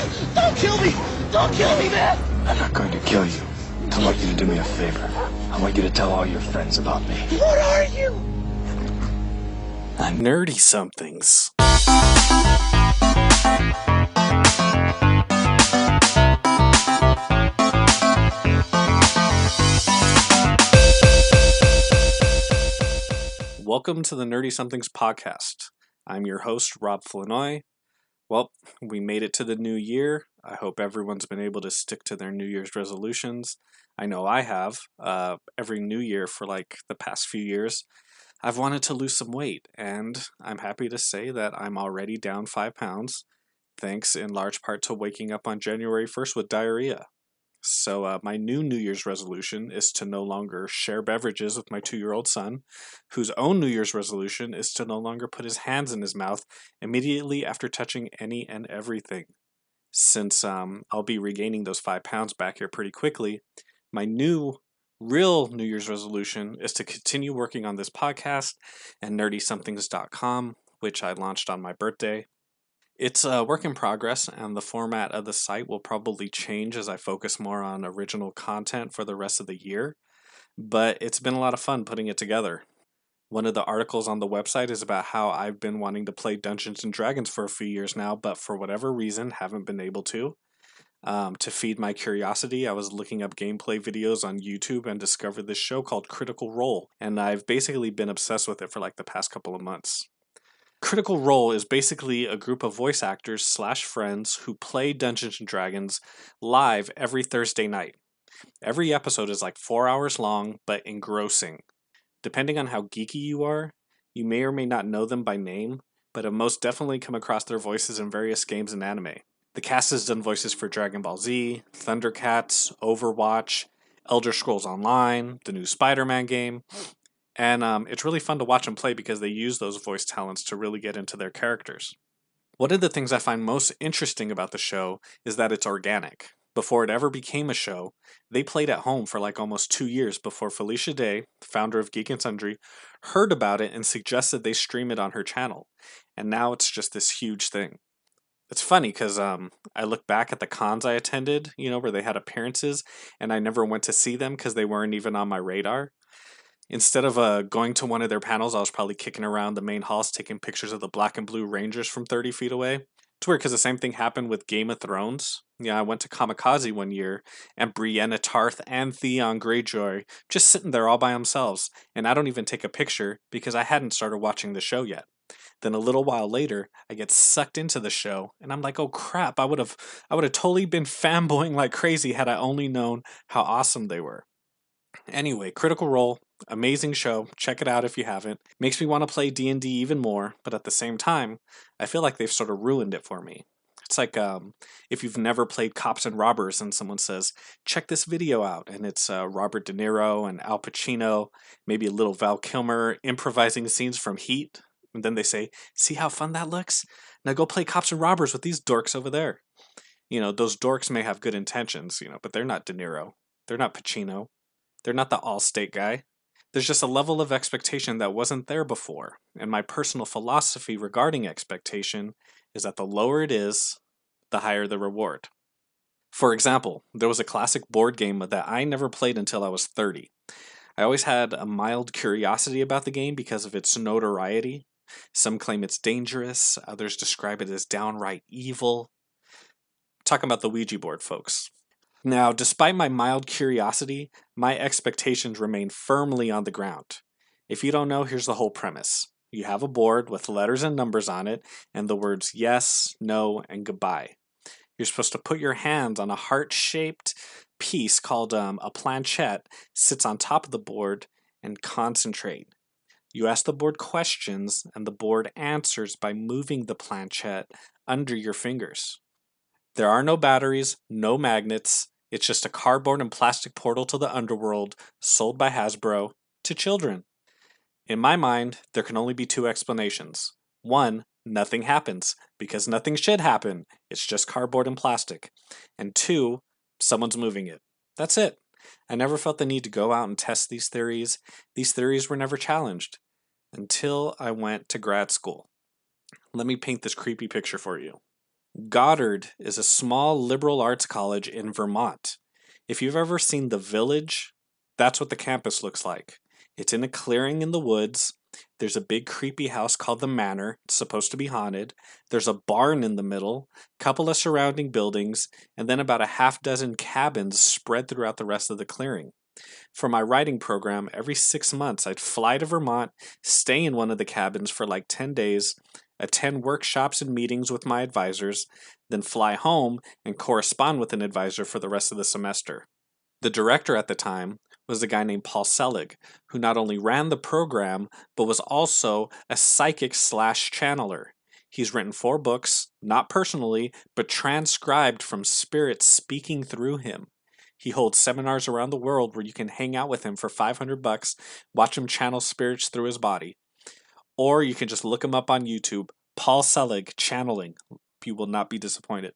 Don't kill me! Don't kill me, man! I'm not going to kill you. I want you to do me a favor. I want you to tell all your friends about me. What are you? I'm Nerdy Somethings. Welcome to the Nerdy Somethings podcast. I'm your host, Rob Flanoy. Well, we made it to the new year. I hope everyone's been able to stick to their New Year's resolutions. I know I have. Every New Year for like the past few years, I've wanted to lose some weight, and I'm happy to say that I'm already down 5 pounds, thanks in large part to waking up on January 1st with diarrhea. So my new Year's resolution is to no longer share beverages with my 2-year-old son, whose own New Year's resolution is to no longer put his hands in his mouth immediately after touching any and everything. Since I'll be regaining those 5 pounds back here pretty quickly, my real New Year's resolution is to continue working on this podcast and nerdysomethings.com, which I launched on my birthday. It's a work in progress, and the format of the site will probably change as I focus more on original content for the rest of the year, but it's been a lot of fun putting it together. One of the articles on the website is about how I've been wanting to play Dungeons & Dragons for a few years now, but for whatever reason haven't been able to. To feed my curiosity, I was looking up gameplay videos on YouTube and discovered this show called Critical Role, and I've basically been obsessed with it for like the past couple of months. Critical Role is basically a group of voice actors / friends who play Dungeons & Dragons live every Thursday night. Every episode is like 4 hours long, but engrossing. Depending on how geeky you are, you may or may not know them by name, but have most definitely come across their voices in various games and anime. The cast has done voices for Dragon Ball Z, Thundercats, Overwatch, Elder Scrolls Online, the new Spider-Man game, and it's really fun to watch them play because they use those voice talents to really get into their characters. One of the things I find most interesting about the show is that it's organic. Before it ever became a show, they played at home for like almost 2 years before Felicia Day, founder of Geek and Sundry, heard about it and suggested they stream it on her channel. And now it's just this huge thing. It's funny because I look back at the cons I attended, where they had appearances, and I never went to see them because they weren't even on my radar. Instead of going to one of their panels, I was probably kicking around the main halls taking pictures of the black and blue Rangers from 30 feet away. It's weird because the same thing happened with Game of Thrones. Yeah, I went to Kamikaze one year, and Brienne of Tarth and Theon Greyjoy just sitting there all by themselves, and I don't even take a picture because I hadn't started watching the show yet. Then a little while later, I get sucked into the show, and I'm like, oh crap, I would have totally been fanboying like crazy had I only known how awesome they were. Anyway, Critical Role, amazing show. Check it out if you haven't. Makes me want to play D&D even more, but at the same time, I feel like they've sort of ruined it for me. It's like if you've never played Cops and Robbers and someone says, check this video out, and it's Robert De Niro and Al Pacino, maybe a little Val Kilmer improvising scenes from Heat, and then they say, see how fun that looks? Now go play Cops and Robbers with these dorks over there. Those dorks may have good intentions, but they're not De Niro. They're not Pacino. They're not the Allstate guy. There's just a level of expectation that wasn't there before, and my personal philosophy regarding expectation is that the lower it is, the higher the reward. For example, there was a classic board game that I never played until I was 30. I always had a mild curiosity about the game because of its notoriety. Some claim it's dangerous, others describe it as downright evil. Talking about the Ouija Board, folks. Now, despite my mild curiosity, my expectations remain firmly on the ground. If you don't know, here's the whole premise. You have a board with letters and numbers on it, and the words yes, no, and goodbye. You're supposed to put your hands on a heart-shaped piece called a planchette, sits on top of the board, and concentrate. You ask the board questions, and the board answers by moving the planchette under your fingers. There are no batteries, no magnets. It's just a cardboard and plastic portal to the underworld sold by Hasbro to children. In my mind, there can only be 2 explanations. 1, nothing happens, because nothing should happen. It's just cardboard and plastic. And 2, someone's moving it. That's it. I never felt the need to go out and test these theories. These theories were never challenged until I went to grad school. Let me paint this creepy picture for you. Goddard is a small liberal arts college in Vermont. If you've ever seen The Village, that's what the campus looks like. It's in a clearing in the woods. There's a big creepy house called the Manor. It's supposed to be haunted. There's a barn in the middle, couple of surrounding buildings, and then about a half dozen cabins spread throughout the rest of the clearing. For my writing program, every 6 months I'd fly to Vermont, stay in one of the cabins for like 10 days, attend workshops and meetings with my advisors, then fly home and correspond with an advisor for the rest of the semester. The director at the time was a guy named Paul Selig, who not only ran the program, but was also a psychic slash channeler. He's written 4 books, not personally, but transcribed from spirits speaking through him. He holds seminars around the world where you can hang out with him for $500, watch him channel spirits through his body. Or you can just look him up on YouTube, Paul Selig channeling. You will not be disappointed.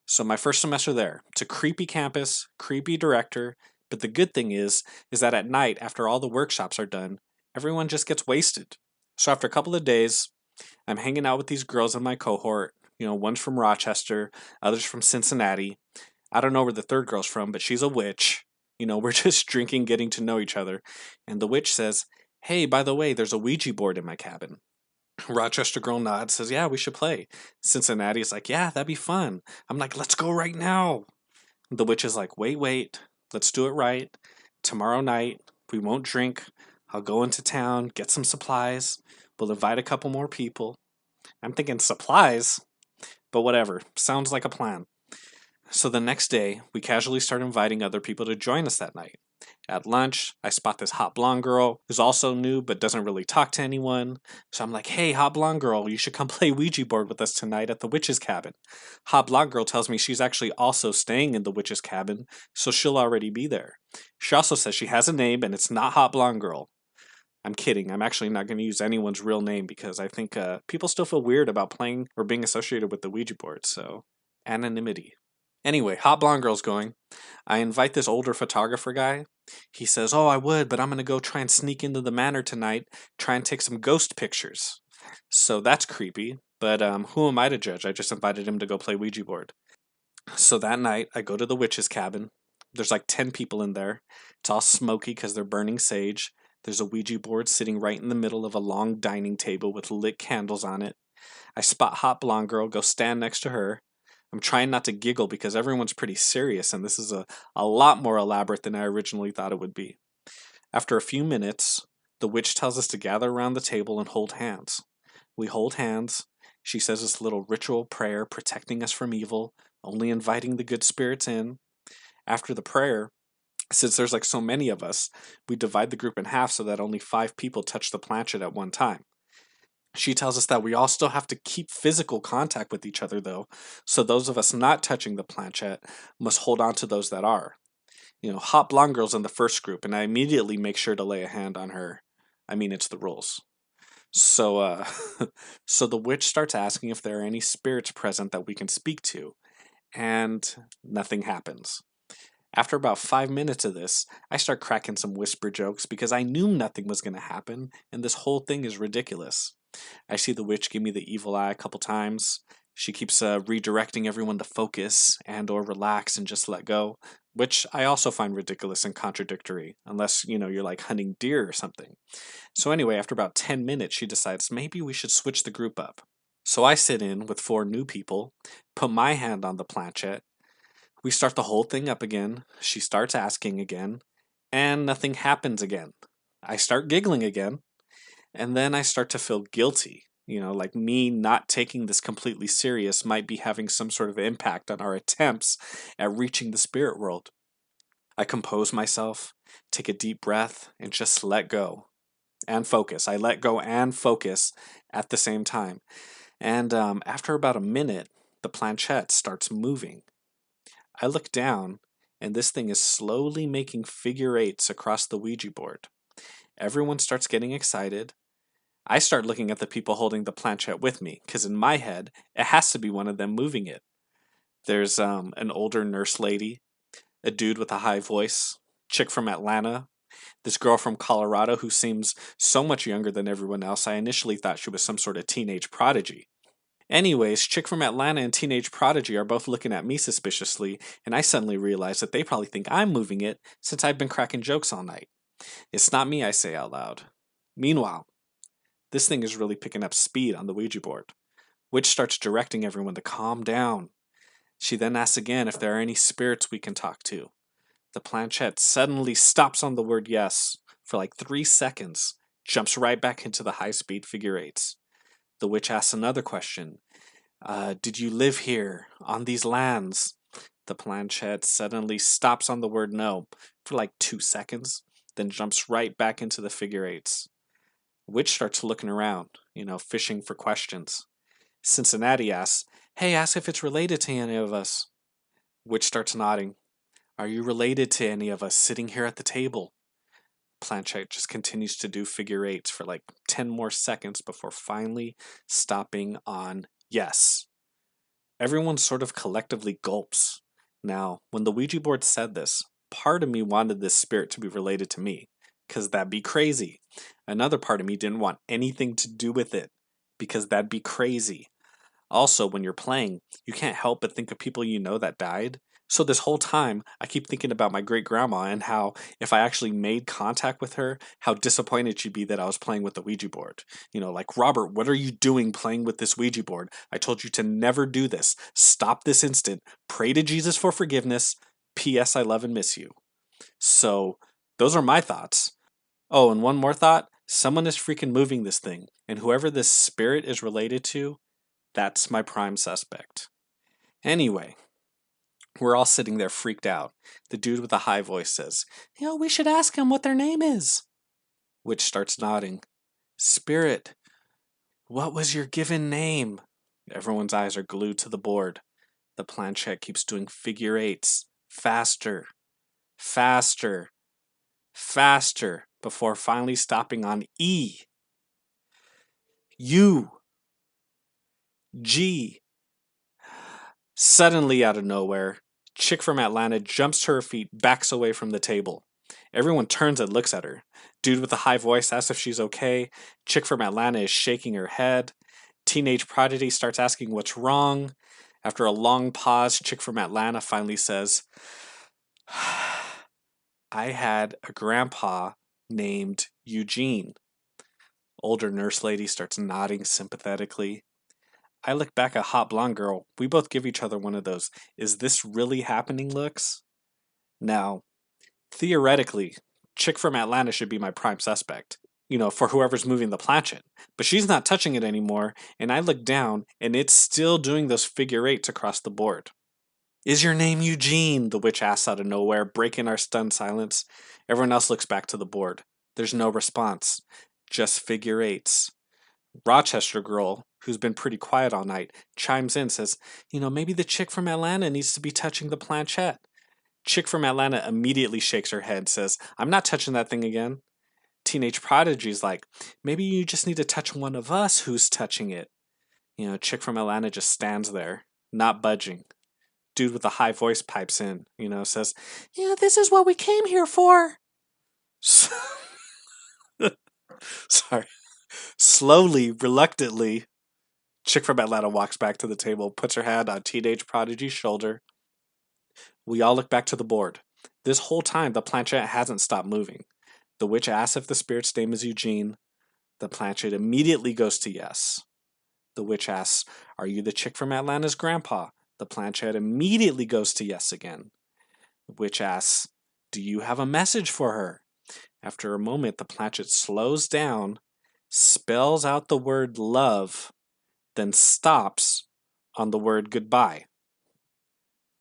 So my first semester there, it's a creepy campus, creepy director, but the good thing is that at night, after all the workshops are done, everyone just gets wasted. So after a couple of days, I'm hanging out with these girls in my cohort. One's from Rochester, others from Cincinnati. I don't know where the third girl's from, but she's a witch. We're just drinking, getting to know each other. And the witch says, "Hey, by the way, there's a Ouija board in my cabin." Rochester girl nods, says, "Yeah, we should play." Cincinnati is like, "Yeah, that'd be fun." I'm like, "Let's go right now." The witch is like, wait, let's do it right. Tomorrow night, we won't drink. I'll go into town, get some supplies. We'll invite a couple more people. I'm thinking supplies, but whatever. Sounds like a plan. So the next day, we casually start inviting other people to join us that night. At lunch, I spot this hot blonde girl who's also new but doesn't really talk to anyone. So I'm like, "Hey, hot blonde girl, you should come play Ouija board with us tonight at the witch's cabin." Hot blonde girl tells me she's actually also staying in the witch's cabin, so she'll already be there. She also says she has a name and it's not hot blonde girl. I'm kidding. I'm actually not going to use anyone's real name because I think people still feel weird about playing or being associated with the Ouija board, so anonymity. Anyway, hot blonde girl's going. I invite this older photographer guy. He says, "Oh, I would, but I'm going to go try and sneak into the manor tonight, try and take some ghost pictures." So that's creepy, but who am I to judge? I just invited him to go play Ouija board. So that night, I go to the witch's cabin. There's like 10 people in there. It's all smoky because they're burning sage. There's a Ouija board sitting right in the middle of a long dining table with lit candles on it. I spot hot blonde girl, go stand next to her. I'm trying not to giggle because everyone's pretty serious and this is a lot more elaborate than I originally thought it would be. After a few minutes, the witch tells us to gather around the table and hold hands. We hold hands. She says this little ritual prayer protecting us from evil, only inviting the good spirits in. After the prayer, since there's like so many of us, we divide the group in half so that only 5 people touch the planchette at one time. She tells us that we all still have to keep physical contact with each other, though, so those of us not touching the planchette must hold on to those that are. Hot blonde girl's in the first group, and I immediately make sure to lay a hand on her. I mean, it's the rules. So, so the witch starts asking if there are any spirits present that we can speak to, and nothing happens. After about 5 minutes of this, I start cracking some whisper jokes because I knew nothing was going to happen, and this whole thing is ridiculous. I see the witch give me the evil eye a couple times. She keeps redirecting everyone to focus and or relax and just let go, which I also find ridiculous and contradictory, unless, you're like hunting deer or something. So anyway, after about 10 minutes, she decides maybe we should switch the group up. So I sit in with 4 new people, put my hand on the planchette. We start the whole thing up again. She starts asking again, and nothing happens again. I start giggling again. And then I start to feel guilty. Like me not taking this completely serious might be having some sort of impact on our attempts at reaching the spirit world. I compose myself, take a deep breath, and just let go and focus. I let go and focus at the same time. And after about a minute, the planchette starts moving. I look down, and this thing is slowly making figure 8s across the Ouija board. Everyone starts getting excited. I start looking at the people holding the planchette with me, because in my head, it has to be one of them moving it. There's an older nurse lady, a dude with a high voice, chick from Atlanta, this girl from Colorado who seems so much younger than everyone else. I initially thought she was some sort of teenage prodigy. Anyways, chick from Atlanta and teenage prodigy are both looking at me suspiciously, and I suddenly realize that they probably think I'm moving it since I've been cracking jokes all night. It's not me, I say out loud. Meanwhile, this thing is really picking up speed on the Ouija board. Witch starts directing everyone to calm down. She then asks again if there are any spirits we can talk to. The planchette suddenly stops on the word yes for like 3 seconds, jumps right back into the high-speed figure eights. The witch asks another question. Did you live here, on these lands? The planchette suddenly stops on the word no for like 2 seconds, then jumps right back into the figure eights. Witch starts looking around, fishing for questions. Cincinnati asks, hey, ask if it's related to any of us. Witch starts nodding. Are you related to any of us sitting here at the table? Planchette just continues to do figure eights for like 10 more seconds before finally stopping on yes. Everyone sort of collectively gulps. Now, when the Ouija board said this, part of me wanted this spirit to be related to me, because that'd be crazy. Another part of me didn't want anything to do with it, because that'd be crazy. Also, when you're playing, you can't help but think of people you know that died. So this whole time, I keep thinking about my great-grandma and how, if I actually made contact with her, how disappointed she'd be that I was playing with the Ouija board. Like, Robert, what are you doing playing with this Ouija board? I told you to never do this. Stop this instant. Pray to Jesus for forgiveness. P.S. I love and miss you. So, those are my thoughts. Oh, and one more thought. Someone is freaking moving this thing, and whoever this spirit is related to, that's my prime suspect. Anyway, we're all sitting there freaked out. The dude with the high voice says, we should ask him what their name is. Witch starts nodding. Spirit, what was your given name? Everyone's eyes are glued to the board. The planchette keeps doing figure eights. Faster, faster, faster, before finally stopping on E. U. G. Suddenly, out of nowhere, chick from Atlanta jumps to her feet, backs away from the table. Everyone turns and looks at her. Dude with the high voice asks if she's okay. Chick from Atlanta is shaking her head. Teenage prodigy starts asking what's wrong. After a long pause, chick from Atlanta finally says, I had a grandpa named Eugene. Older nurse lady starts nodding sympathetically. I look back at hot blonde girl. We both give each other one of those, is this really happening looks? Now, theoretically, chick from Atlanta should be my prime suspect, for whoever's moving the planchette. But she's not touching it anymore, and I look down, and it's still doing those figure eights across the board. Is your name Eugene? The witch asks out of nowhere, breaking our stunned silence. Everyone else looks back to the board. There's no response. Just figure eights. Rochester girl, who's been pretty quiet all night, chimes in, says, maybe the chick from Atlanta needs to be touching the planchette. Chick from Atlanta immediately shakes her head, says, I'm not touching that thing again. Teenage prodigy's like, maybe you just need to touch one of us who's touching it. Chick from Atlanta just stands there, not budging. Dude with a high voice pipes in, says, this is what we came here for. Sorry. Slowly, reluctantly, chick from Atlanta walks back to the table, puts her hand on teenage prodigy's shoulder. We all look back to the board. This whole time, the planchette hasn't stopped moving. The witch asks if the spirit's name is Eugene. The planchette immediately goes to yes. The witch asks, are you the chick from Atlanta's grandpa? The planchette immediately goes to yes again. The witch asks, do you have a message for her? After a moment, the planchette slows down, spells out the word love, then stops on the word goodbye.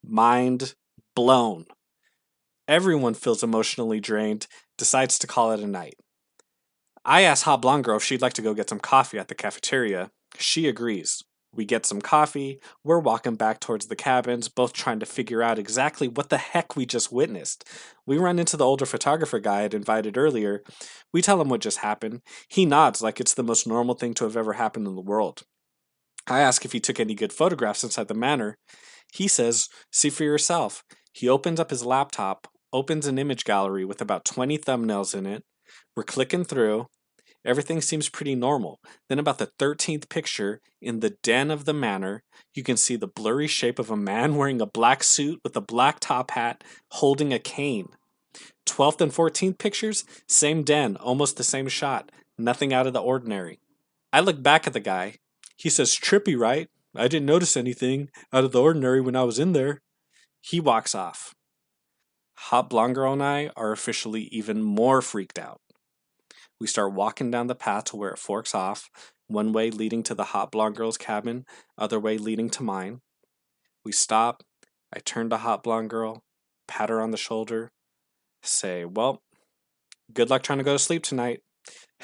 Mind blown. Everyone feels emotionally drained, decides to call it a night. I ask Hot Blonde Girl if she'd like to go get some coffee at the cafeteria. She agrees. We get some coffee, we're walking back towards the cabins, both trying to figure out exactly what the heck we just witnessed. We run into the older photographer guy I'd invited earlier. We tell him what just happened. He nods like it's the most normal thing to have ever happened in the world. I ask if he took any good photographs inside the manor. He says, see for yourself. He opens up his laptop, opens an image gallery with about 20 thumbnails in it. We're clicking through, Everything seems pretty normal. Then about the 13th picture, in the den of the manor, you can see the blurry shape of a man wearing a black suit with a black top hat, holding a cane. 12th and 14th pictures, same den, almost the same shot. Nothing out of the ordinary. I look back at the guy. He says, "Trippy, right? I didn't notice anything out of the ordinary when I was in there." He walks off. Hot Blonde Girl and I are officially even more freaked out. We start walking down the path to where it forks off, one way leading to the Hot Blonde Girl's cabin, other way leading to mine. We stop. I turn to Hot Blonde Girl, pat her on the shoulder, say, "Well, good luck trying to go to sleep tonight."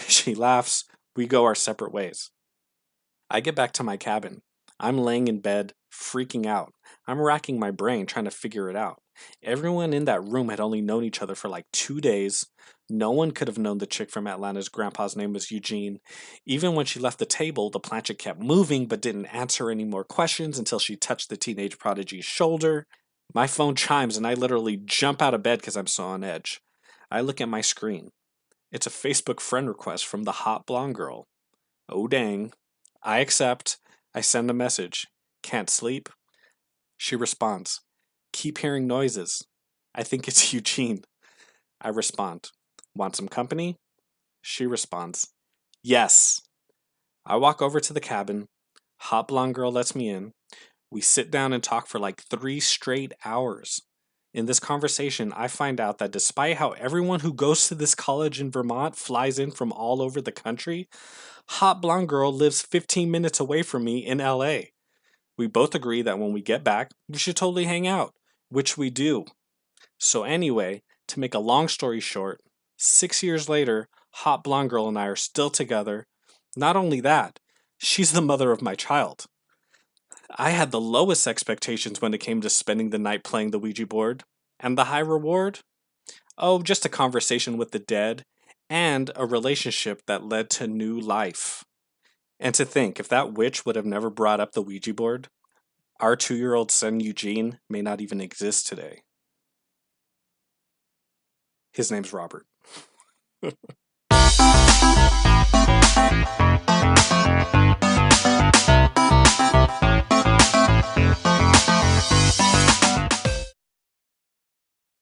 She laughs. We go our separate ways. I get back to my cabin. I'm laying in bed, freaking out. I'm racking my brain trying to figure it out. Everyone in that room had only known each other for like 2 days. No one could have known the chick from Atlanta's grandpa's name was Eugene. Even when she left the table, the planchette kept moving but didn't answer any more questions until she touched the teenage prodigy's shoulder. My phone chimes and I literally jump out of bed because I'm so on edge. I look at my screen. It's a Facebook friend request from the Hot Blonde Girl. Oh dang. I accept. I send a message. "Can't sleep?" She responds, "Keep hearing noises. I think it's Eugene." I respond, "Want some company?" She responds, "Yes." I walk over to the cabin. Hot Blonde Girl lets me in. We sit down and talk for like 3 straight hours. In this conversation, I find out that despite how everyone who goes to this college in Vermont flies in from all over the country, Hot Blonde Girl lives 15 minutes away from me in LA. We both agree that when we get back, we should totally hang out, which we do. So anyway, to make a long story short, 6 years later, Hot Blonde Girl and I are still together. Not only that, she's the mother of my child. I had the lowest expectations when it came to spending the night playing the Ouija board. And the high reward? Oh, just a conversation with the dead and a relationship that led to new life. And to think, if that witch would have never brought up the Ouija board, our 2-year-old son Eugene may not even exist today. His name's Robert.